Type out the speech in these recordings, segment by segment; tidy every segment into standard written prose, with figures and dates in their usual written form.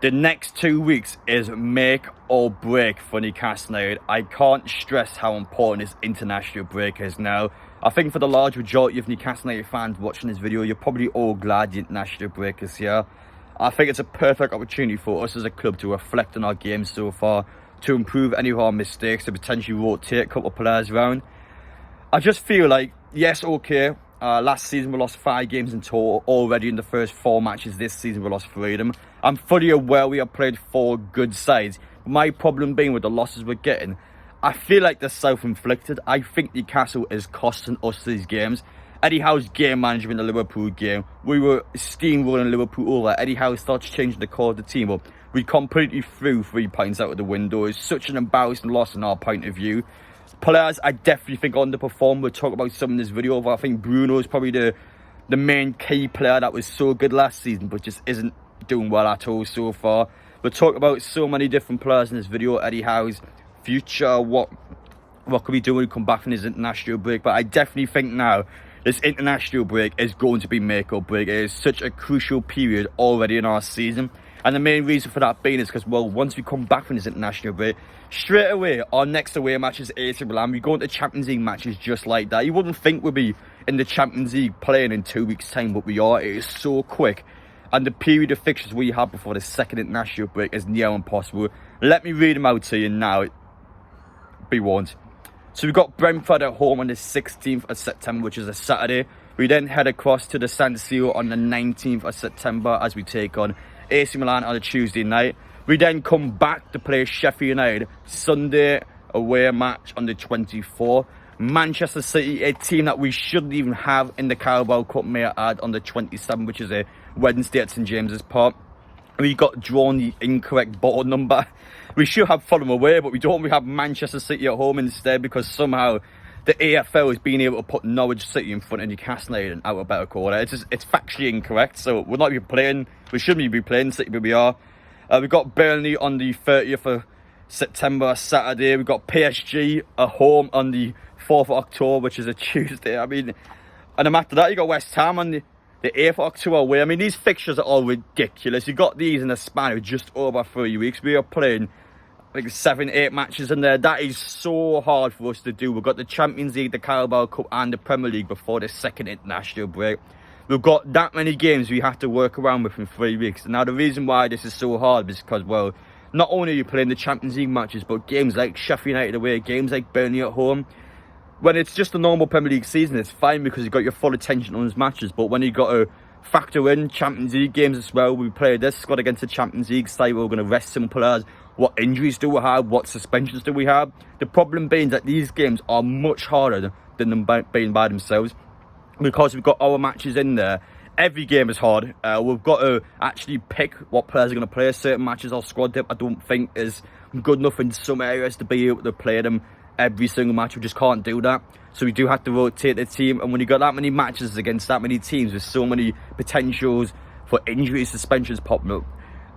The next 2 weeks is make or break for Newcastle United. I can't stress how important this international break is now. I think for the large majority of Newcastle United fans watching this video, you're probably all glad the international break is here. I think it's a perfect opportunity for us as a club to reflect on our games so far, to improve any of our mistakes, to potentially rotate a couple of players around. I just feel like, yes, okay, last season we lost 5 games in total. Already in the first 4 matches this season we lost 3 of them. I'm fully aware we have played 4 good sides. My problem being with the losses we're getting, I feel like they're self-inflicted. I think Newcastle is costing us these games. Eddie Howe's game management in the Liverpool game, we were steamrolling Liverpool over. Eddie Howe starts changing the core of the team up. We completely threw 3 points out of the window. It's such an embarrassing loss in our point of view. Players I definitely think underperformed. We'll talk about some in this video, but I think Bruno is probably the main key player that was so good last season, but just isn't doing well at all so far. We'll talk about so many different players in this video. Eddie Howe's future, what could we do when we come back from his international break. But I definitely think now this international break is going to be make or break. It is such a crucial period already in our season. And the main reason for that being is because, well, once we come back from this international break, straight away, our next away match is AC Milan. We go into Champions League matches just like that. You wouldn't think we'd be in the Champions League playing in 2 weeks' time, but we are. It is so quick. And the period of fixtures we have before the second international break is near impossible. Let me read them out to you now. Be warned. So we've got Brentford at home on the 16th of September, which is a Saturday. We then head across to the San Siro on the 19th of September as we take on AC Milan on a Tuesday night. We then come back to play Sheffield United Sunday away match on the 24th. Manchester City, a team that we shouldn't even have in the Carabao Cup, may I add, on the 27th, which is a Wednesday at St James's Park. We got drawn the incorrect board number. We should have Fulham away, but we don't. We have Manchester City at home instead because somehow the AFL has been able to put Norwich City in front of Newcastle United and out a better quarter. It's factually incorrect, so we're not even playing. We shouldn't be playing City, but we are. We've got Burnley on the 30th of September, Saturday. We've got PSG at home on the 4th of October, which is a Tuesday. I mean, and then after that, you got West Ham on the 8th of October away. I mean, these fixtures are all ridiculous. You got these in a span of just over 3 weeks. We are playing like 7-8 matches in there. That is so hard for us to do. We've got the Champions League, the Carabao Cup and the Premier League before the second international break. We've got that many games we have to work around with in 3 weeks. Now, the reason why this is so hard is because, well, not only are you playing the Champions League matches, but games like Sheffield United away, games like Burnley at home. When it's just a normal Premier League season, it's fine because you've got your full attention on those matches. But when you've got to factor in Champions League games as well, we play this squad against the Champions League side, we're going to rest some players. What injuries do we have? What suspensions do we have? The problem being that these games are much harder than them being by themselves because we've got our matches in there. Every game is hard. We've got to actually pick what players are going to play. Certain matches, our squad depth, I don't think is good enough in some areas to be able to play them every single match. We just can't do that. So we do have to rotate the team. And when you got that many matches against that many teams with so many potentials for injury suspensions popping up,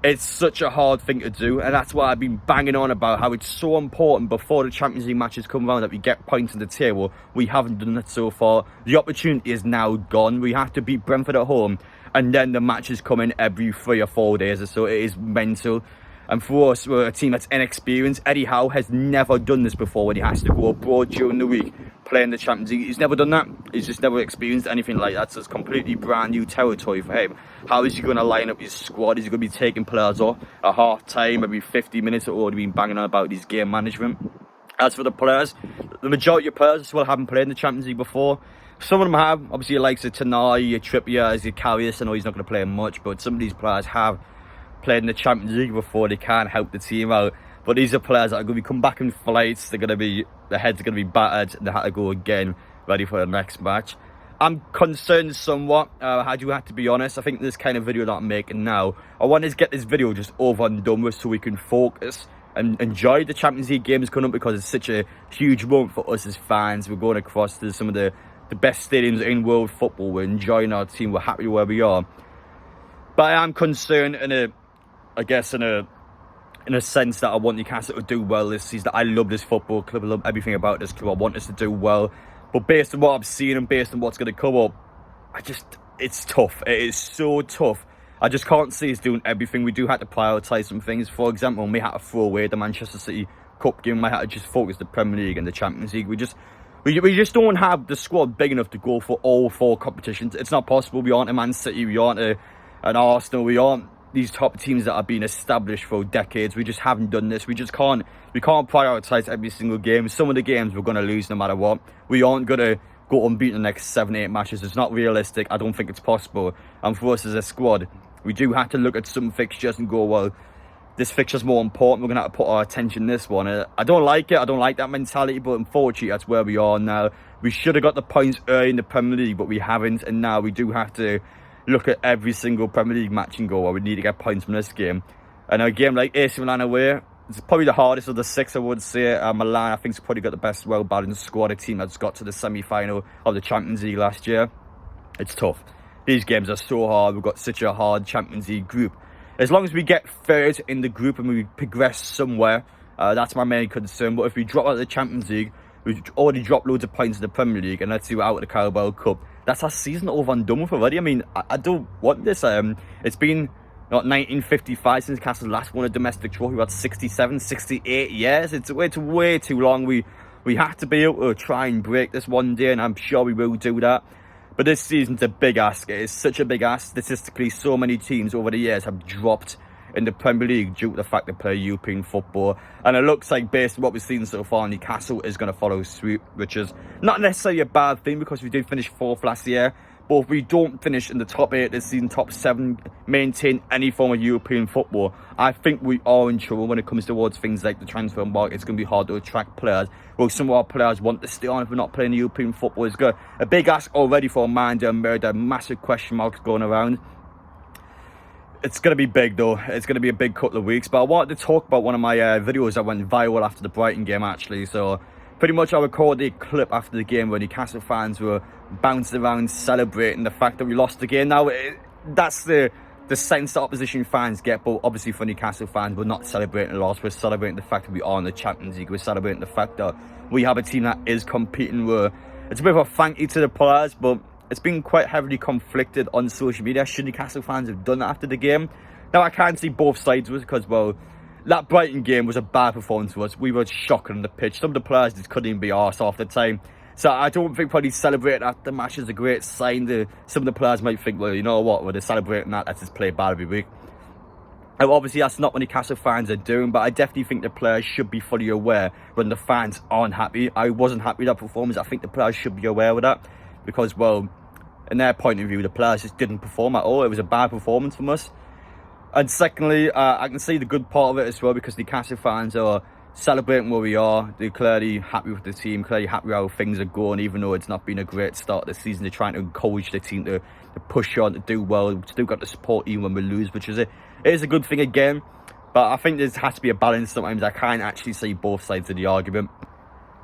it's such a hard thing to do. And that's why I've been banging on about how it's so important before the Champions League matches come around that we get points on the table. We haven't done that so far. The opportunity is now gone. We have to beat Brentford at home, and then the matches come in every 3 or 4 days or so. It is mental. And for us, we're a team that's inexperienced. Eddie Howe has never done this before when he has to go abroad during the week playing the Champions League. He's never done that. He's just never experienced anything like that. So it's completely brand new territory for him. How is he going to line up his squad? Is he going to be taking players off at half time, every 50 minutes? Or already been banging on about his game management. As for the players, the majority of players still haven't played in the Champions League before. Some of them have. Obviously, likes of Tanai, your Trippier, your Karius. I know he's not going to play much, but some of these players have played in the Champions League before. They can't help the team out, but these are players that are going to be come back in flights. They're going to be, their heads are going to be battered, and they have to go again ready for the next match. I'm concerned somewhat. I do have to be honest. I think this kind of video that I'm making now, I want to get this video just over and done with so we can focus and enjoy the Champions League games coming up, because it's such a huge moment for us as fans. We're going across to some of the best stadiums in world football. We're enjoying our team. We're happy where we are, but I am concerned in a sense that I want Newcastle to do well this season. I love this football club. I love everything about this club. I want us to do well. But based on what I've seen and based on what's going to come up, it's tough. It is so tough. I just can't see us doing everything. We do have to prioritise some things. For example, we may have to throw away the Manchester City Cup game. We might have to just focus the Premier League and the Champions League. We just don't have the squad big enough to go for all 4 competitions. It's not possible. We aren't a Man City. We aren't an Arsenal. We aren't these top teams that have been established for decades. We just haven't done this. We can't prioritise every single game. Some of the games we're going to lose no matter what. We aren't going to go unbeaten the next 7-8 matches. It's not realistic. I don't think it's possible. And for us as a squad, we do have to look at some fixtures and go, well, this fixture's more important. We're going to have to put our attention on this one. I don't like it. I don't like that mentality, but unfortunately, that's where we are now. We should have got the points early in the Premier League, but we haven't. And now we do have to look at every single Premier League match and go, well, we need to get points from this game. And a game like AC Milan away, it's probably the hardest of the 6, I would say. Milan, I think, has probably got the best well-balanced squad, a team that's got to the semi-final of the Champions League last year. It's tough. These games are so hard. We've got such a hard Champions League group. As long as we get third in the group and we progress somewhere, that's my main concern. But if we drop out of the Champions League, we've already dropped loads of points in the Premier League, and let's see we're out of the Carabao Cup. That's our season over and done with already. I mean, I don't want this. It's been 1955 since Newcastle last won a domestic trophy. We had 67, 68 years. It's way too long. We have to be able to try and break this one day, and I'm sure we will do that. But this season's a big ask. It is such a big ask. Statistically, so many teams over the years have dropped in the Premier League due to the fact they play European football. And it looks like, based on what we've seen so far, Newcastle is going to follow suit, which is not necessarily a bad thing because we did finish 4th last year. But if we don't finish in the top 8 this season, top 7, maintain any form of European football, I think we are in trouble when it comes towards things like the transfer market. It's going to be hard to attract players. Well, some of our players want to stay on if we're not playing European football. It's got a big ask already for Amanda and Murder, massive question marks going around. It's going to be big, though. It's going to be a big couple of weeks. But I wanted to talk about one of my videos that went viral after the Brighton game, actually. So pretty much I recorded a clip after the game where Newcastle fans were bouncing around celebrating the fact that we lost the game. Now, that's the sense that opposition fans get. But obviously for Newcastle fans, we're not celebrating a loss. We're celebrating the fact that we are in the Champions League. We're celebrating the fact that we have a team that is competing. It's a bit of a thank you to the players, but it's been quite heavily conflicted on social media. Should Newcastle fans have done that after the game? Now, I can't see both sides of it because, well, that Brighton game was a bad performance for us. We were shocking on the pitch. Some of the players just couldn't even be arsed half the time. So I don't think probably celebrating after the match is a great sign. Some of the players might think, well, you know what, well, they're celebrating that, let's just play bad every week. Now, obviously, that's not what Newcastle fans are doing, but I definitely think the players should be fully aware when the fans aren't happy. I wasn't happy with that performance. I think the players should be aware of that because, well, in their point of view, the players just didn't perform at all. It was a bad performance from us. And secondly, I can see the good part of it as well because the Newcastle fans are celebrating where we are. They're clearly happy with the team, clearly happy with how things are going, even though it's not been a great start of the season. They're trying to encourage the team to push on, to do well. We've still got the support even when we lose, which is it is a good thing again. But I think there has to be a balance sometimes. I can't actually see both sides of the argument.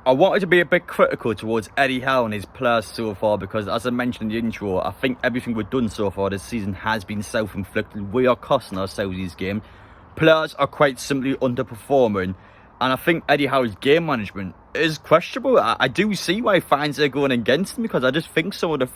I wanted to be a bit critical towards Eddie Howe and his players so far because, as I mentioned in the intro, I think everything we've done so far this season has been self-inflicted. We are costing ourselves these games. Players are quite simply underperforming, and I think Eddie Howe's game management is questionable. I do see why fans are going against him because I just think some of the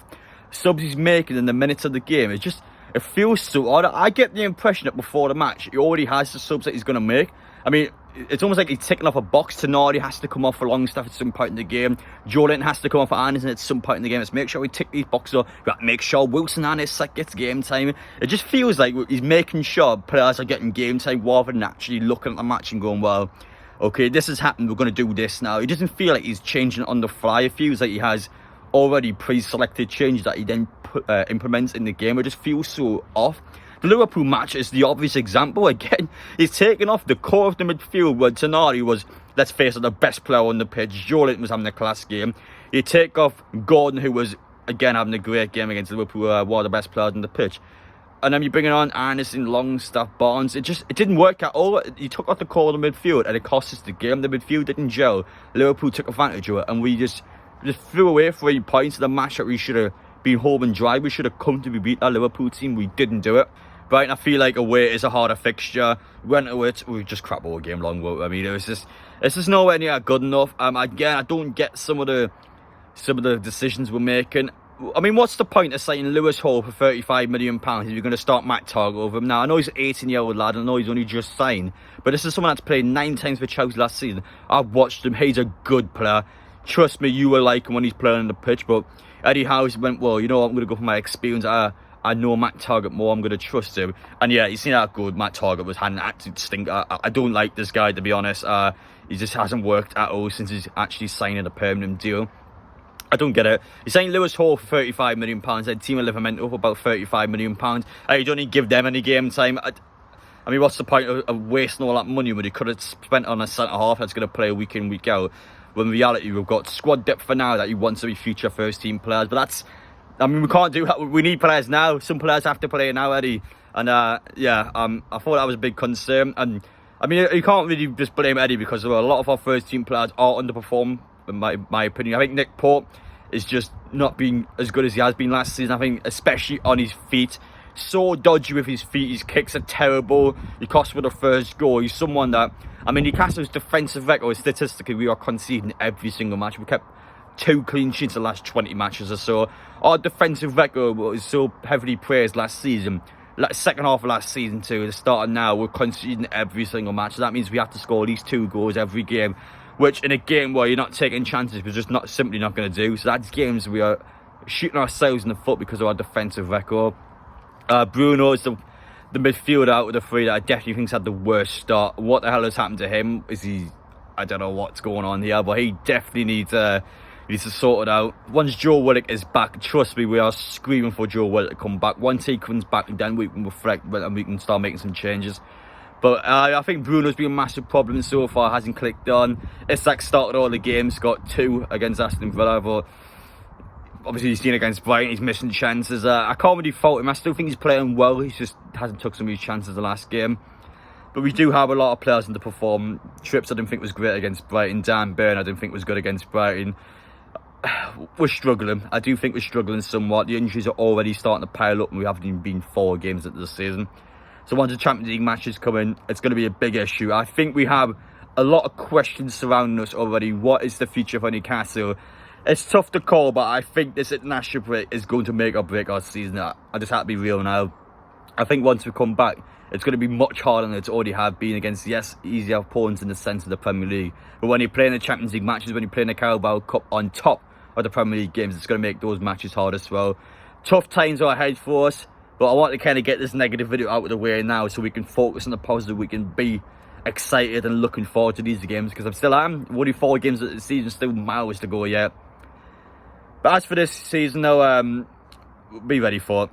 subs he's making in the minutes of the game, it feels so odd. I get the impression that before the match, he already has the subs that he's going to make. I mean, it's almost like he's ticking off a box. Tenardi has to come off for Longstaff at some point in the game. Joelinton has to come off for Anderson at some point in the game. Let's make sure we tick these boxes up. We've got to make sure Wilson and his gets game time. It just feels like he's making sure players are getting game time rather than actually looking at the match and going, well, okay, this has happened, we're going to do this now. It doesn't feel like he's changing on the fly. It feels like he has already pre-selected changes that he then implements in the game. It just feels so off. The Liverpool match is the obvious example. Again, he's taken off the core of the midfield where Tenardi was, let's face it, the best player on the pitch. Joelinton was having a class game. You take off Gordon, who was, again, having a great game against Liverpool, one of the best players on the pitch. And then you bring on Anderson, Longstaff, Barnes. It didn't work at all. You took off the core of the midfield and it cost us the game. The midfield didn't gel. Liverpool took advantage of it and we just threw away 3 points in the match that we should have been home and dry. We should have come to beat that Liverpool team. We didn't do it. Right, and I feel like away is a harder fixture. Went to it, we just crap all game long. I mean, it's just nowhere near good enough. Again, I don't get some of the decisions we're making. I mean, what's the point of signing Lewis Hall for £35 million if you're going to start Matt Target over him? Now, I know he's an 18-year-old lad, I know he's only just signed, but this is someone that's played 9 times for Chelsea last season. I've watched him, he's a good player. Trust me, you will like him when he's playing on the pitch, but Eddie Howe went, well, you know what, I'm going to go for my experience. I know Matt Target more, I'm going to trust him. And yeah, you seen how good Matt Target was, had an absolute stinker. I don't like this guy, to be honest. He just hasn't worked at all since he's actually signing a permanent deal. I don't get it. You're saying Lewis Hall for £35 million, then Team of Livermore for about £35 million. You don't even give them any game time. I mean, what's the point of wasting all that money when you could have spent on a centre-half that's going to play week in, week out? When in reality, we've got squad depth for now that you want to be future first-team players. But that's... I mean, we can't do that. We need players now. Some players have to play now, Eddie. And, yeah, I thought that was a big concern. And, I mean, you can't really just blame Eddie because a lot of our first-team players are underperforming, in my opinion. I think Nick Pope is just not being as good as he has been last season. I think especially on his feet. So dodgy with his feet. His kicks are terrible. He cost for the first goal. He's someone that... I mean, Newcastle's defensive record, statistically, we are conceding every single match. We kept 2 clean sheets the last 20 matches or so. Our defensive record was so heavily praised last season. Second half of last season to the start of now, we're conceding every single match. So that means we have to score at least 2 goals every game, which in a game where you're not taking chances, we're just simply not going to do. So that's games we are shooting ourselves in the foot because of our defensive record. Bruno is the midfielder out of the 3 that I definitely think's had the worst start. What the hell has happened to him? I don't know what's going on here, but he definitely needs to sort it out. Once Joe Willock is back, trust me, we are screaming for Joe Willock to come back. Once he comes back, then we can reflect and we can start making some changes. But I think Bruno's been a massive problem so far, hasn't clicked on. Isak started all the games, got 2 against Aston Villa, but obviously he's seen against Brighton, he's missing chances. I can't really fault him, I still think he's playing well, he just hasn't took some of his chances the last game. But we do have a lot of players in the perform. Trips I didn't think was great against Brighton. Dan Burn I didn't think was good against Brighton. We're struggling. I do think we're struggling somewhat. The injuries are already starting to pile up and we haven't even been 4 games into the season. So once the Champions League matches come in, it's going to be a big issue. I think we have a lot of questions surrounding us already. What is the future for Newcastle? It's tough to call, but I think this international break is going to make or break our season. I just have to be real now. I think once we come back, it's going to be much harder than it's already have been against, yes, easier opponents in the sense of the Premier League. But when you're playing the Champions League matches, when you're playing the Carabao Cup on top of the Premier League games, it's going to make those matches hard as well. Tough times are ahead for us, but I want to kind of get this negative video out of the way now so we can focus on the positive. We can be excited and looking forward to these games because I'm only 4 games of the season, still miles to go yet. But as for this season though, be ready for it.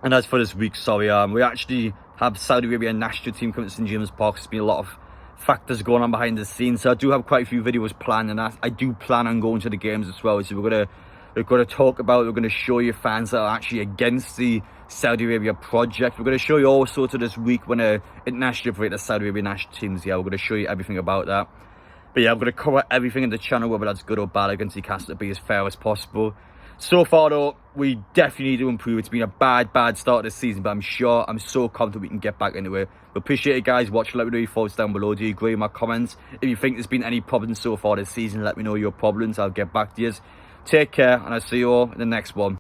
And as for this week, we actually have Saudi Arabia national team coming to St James Park. There's been a lot of factors going on behind the scenes, so I do have quite a few videos planned, and I do plan on going to the games as well. So we're going to talk about, we're going to show you fans that are actually against the Saudi Arabia project. We're going to show you all sorts of this week when international break the Saudi Arabia national teams. Yeah, we're going to show you everything about that. But yeah, I'm going to cover everything in the channel, whether that's good or bad, against Newcastle, to be as fair as possible. So far though, we definitely need to improve. It's been a bad start this season, but I'm so confident we can get back into it. But appreciate it guys watching. Let me know your thoughts down below. Do you agree with my comments? If you think there's been any problems so far this season, let me know your problems. I'll get back to you. Take care, and I'll see you all in the next one.